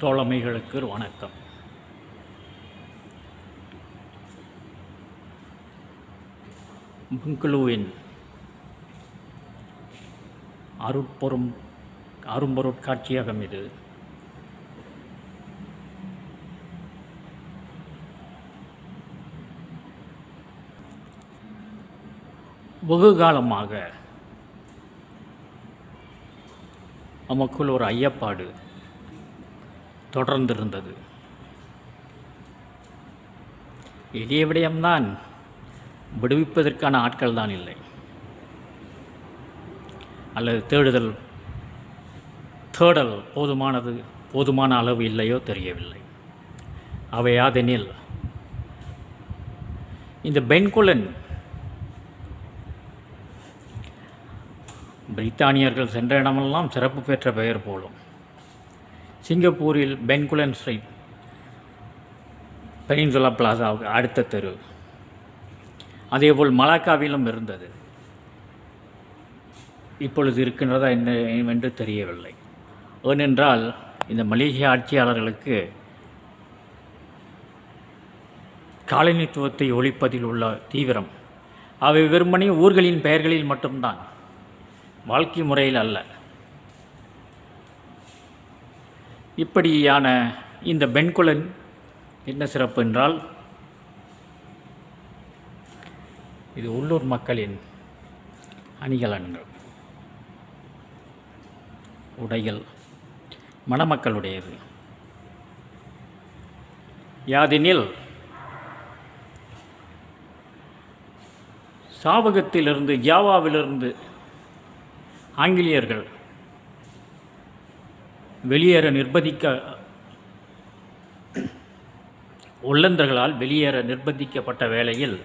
தோழமைகளுக்கு வணக்கம். பெங்களூரின் அரும்பொருட்காட்சியகம் இது. வெகு காலமாக நமக்குள் ஒரு ஐயப்பாடு தொடர்ந்திருந்தது. எளிய விடயம்தான், விடுவிப்பதற்கான ஆட்கள் தான் இல்லை, அல்லது தேடல் போதுமான அளவு இல்லையோ தெரியவில்லை. அவை யாதெனில், இந்த பென்குலன் பிரித்தானியர்கள் சென்ற இடமெல்லாம் சிறப்பு பெற்ற பெயர் போலும். சிங்கப்பூரில் பென்குலன் ஸ்ட்ரீட், பெனின்சுலா பிளாசாவுக்கு அடுத்த தெரு. அதேபோல் மலாக்காவிலும் இருந்தது. இப்பொழுது இருக்கின்றதா என்று தெரியவில்லை. ஏனென்றால் இந்த மலேசிய ஆட்சியாளர்களுக்கு காலனித்துவத்தை ஒழிப்பதில் உள்ள தீவிரம், அவை வெறுமனே ஊர்களின் பெயர்களில் மட்டும்தான், வாழ்க்கை முறையில் அல்ல. இப்படியான இந்த பென்குலன் என்ன சிறப்பு என்றால், இது உள்ளூர் மக்களின் அணிகலன்கள், உடைகள் மணமக்களுடையது. யாதெனில், சாவகத்திலிருந்து ஜாவாவிலிருந்து ஆங்கிலேயர்கள் ஒல்லந்தர்களால் வெளியேற நிர்பந்திக்கப்பட்ட வேளையில்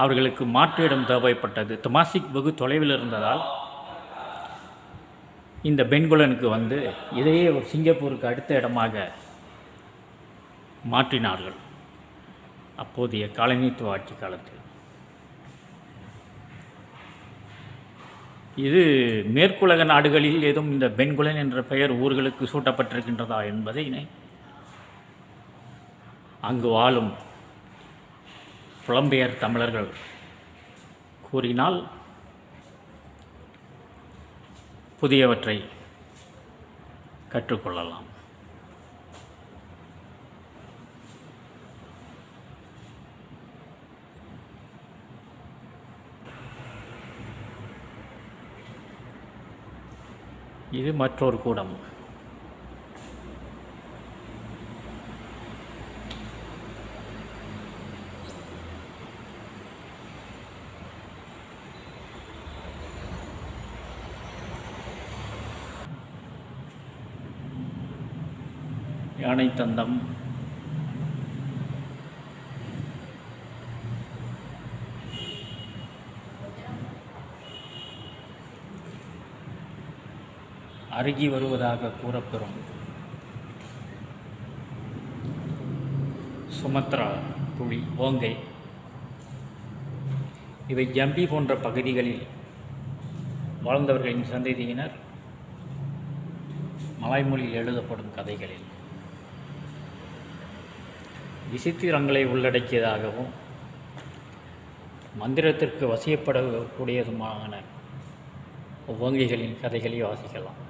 அவர்களுக்கு மாற்று இடம் தேவைப்பட்டது. தெமாசிக் வெகு தொலைவில் இருந்ததால் இந்த பென்குலனுக்கு வந்து இதையே ஒரு சிங்கப்பூருக்கு அடுத்த இடமாக மாற்றினார்கள் அப்போதைய காலனித்துவ ஆட்சி காலத்தில். இது மேற்குலக நாடுகளில் ஏதும் இந்த பென்குலன் என்ற பெயர் ஊர்களுக்கு சூட்டப்பட்டிருக்கின்றதா என்பதை அங்கு வாழும் புலம்பெயர் தமிழர்கள் கூறினால் புதியவற்றை கற்றுக்கொள்ளலாம். இது மற்றொரு கூடம். யானை தந்தம், அருகி வருவதாக கூறப்பெறும் சுமத்ரா புலி, ஓங்கை, இவை ஜம்பி போன்ற பகுதிகளில் வாழ்ந்தவர்களின் சந்ததியினர் மலாய் மொழியில் எழுதப்படும் கதைகளில் விசித்திரங்களை உள்ளடக்கியதாகவும் மந்திரத்திற்கு வசியப்படக்கூடியதுமான ஓங்கைகளின் கதைகளை வாசிக்கலாம்.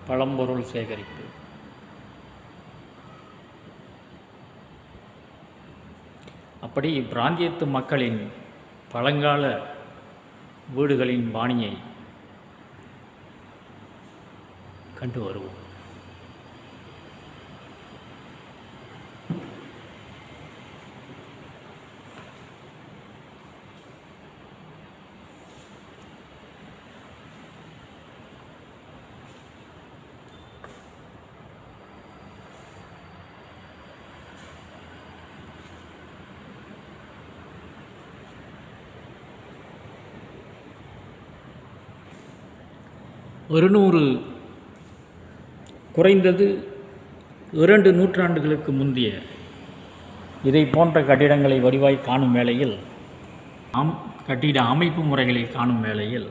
பழம்பொருள் சேகரிப்பு. அப்படி இப்பிராந்தியத்து மக்களின் பழங்கால வீடுகளின் பாணியை கண்டு வருவோம். குறைந்தது 2 நூற்றாண்டுகளுக்கு முந்தைய இதை போன்ற கட்டிடங்களை வடிவாய் காணும் வேளையில், கட்டிட அமைப்பு முறைகளை காணும் வேளையில்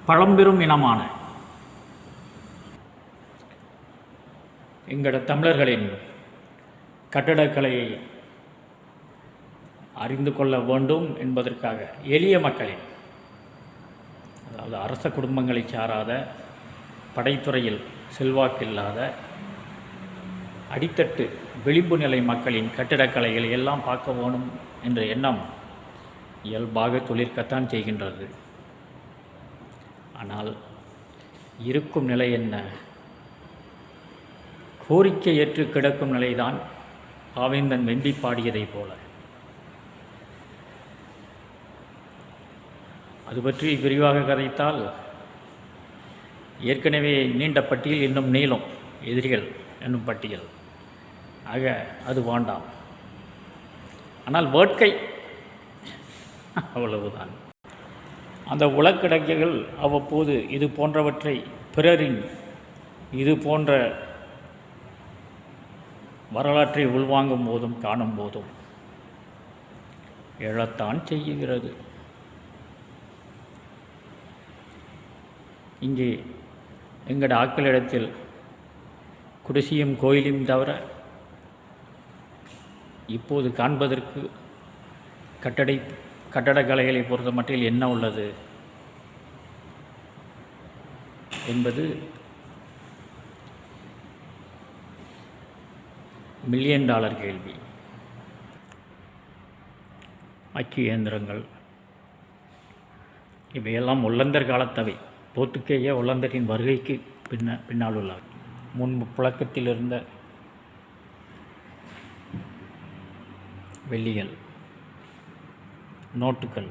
பழம்பெரும் இனமான எங்களோட தமிழர்களின் கட்டடக்கலையை அறிந்து கொள்ள வேண்டும் என்பதற்காக எளிய மக்களின், அதாவது அரச குடும்பங்களை சாராத, படைத்துறையில் செல்வாக்கில்லாத அடித்தட்டு விளிம்பு நிலை மக்களின் கட்டிடக்கலைகளை எல்லாம் பார்க்க வேணும் என்ற எண்ணம் இயல்பாக தொழிற்கத்தான் செய்கின்றது. ஆனால் இருக்கும் நிலை என்ன? கோரிக்கை ஏற்று கிடக்கும் நிலைதான் பாவேந்தன் வெம்பி பாடியதைப் போல. அது பற்றி விரிவாக கதைத்தால் ஏற்கனவே நீண்ட பட்டியல் இன்னும் நீளும், எதிரிகள் என்னும் பட்டியல். ஆக அது வேண்டாம். ஆனால் வேட்கை அவ்வளவுதான். அந்த உலக்கிடக்கைகள் அவ்வப்போது இது போன்றவற்றை பிறரின் இது போன்ற வரலாற்றை உள்வாங்கும் போதும் காணும் போதும் எழத்தான் செய்கிறது. இங்கே எங்கட ஆக்களிடத்தில் குடிசையும் கோயிலையும் தவிர இப்போது காண்பதற்கு கட்டடக்கலைகளை பொறுத்த மட்டில் என்ன உள்ளது என்பது $1,000,000 கேள்வி. அச்சு இயந்திரங்கள் இவையெல்லாம் ஒல்லந்தர் காலத்தவை. போர்த்துக்கேய ஒல்லந்தரின் வருகைக்கு பின்னால் உள்ள முன்பு புழக்கத்தில் இருந்த வெள்ளிகள், நோட்டுகள்,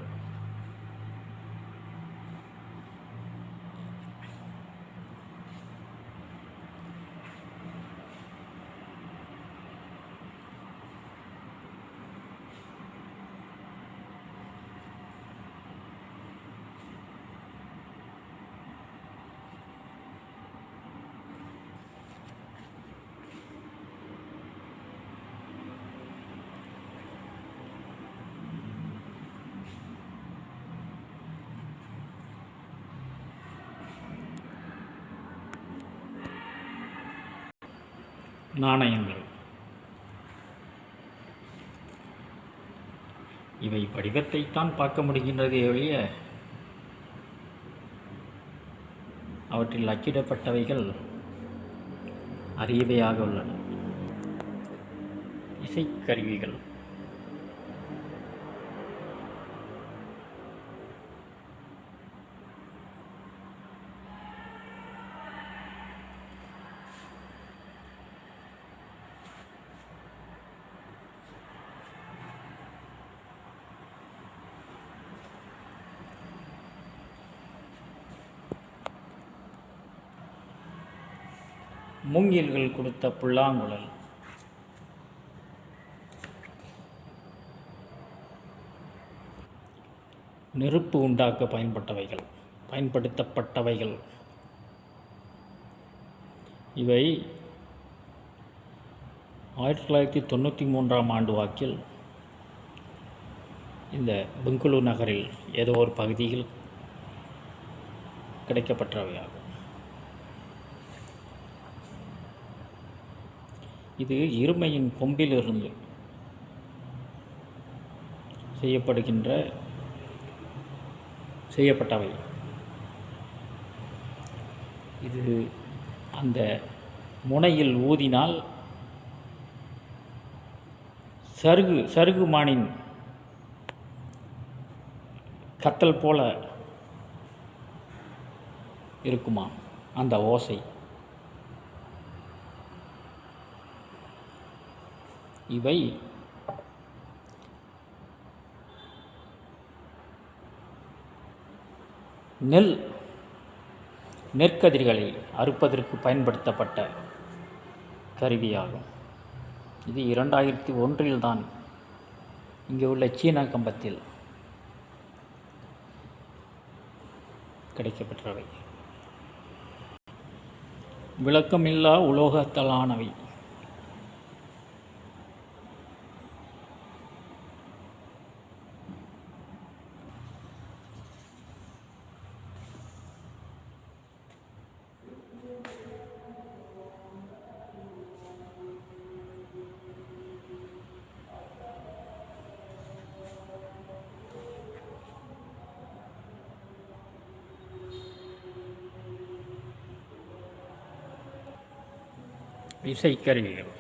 நாணயங்கள் இவை வடிவத்தைத்தான் பார்க்க முடிகின்றதே ஒழிய அவற்றில் அச்சிடப்பட்டவைகள் அரியவையாக உள்ளன. இசைக்கருவிகள் மூங்கில்கள் கொடுத்த புல்லாங்குழல், நெருப்பு உண்டாக்க பயன்படுத்தப்பட்டவைகள் இவை 1993ஆம் ஆண்டு வாக்கில் இந்த பெங்களூரு நகரில் ஏதோ ஒரு பகுதியில் கிடைக்கப்பட்டவையாகும். இது இருமையின் கொம்பிலிருந்து செய்யப்பட்டவை. இது அந்த முனையில் ஊதினால் சருகு மானின் கத்தல் போல இருக்குமா அந்த ஓசை. இவை நெற்கதிர்களை அறுப்பதற்கு பயன்படுத்தப்பட்ட கருவியாகும். இது 2001 தான் இங்கே உள்ள சீனா கம்பத்தில் கிடைக்கப்பெற்றவை. விளக்கமில்லா உலோகத்தாலானவை. இசைக்கருவிகள்.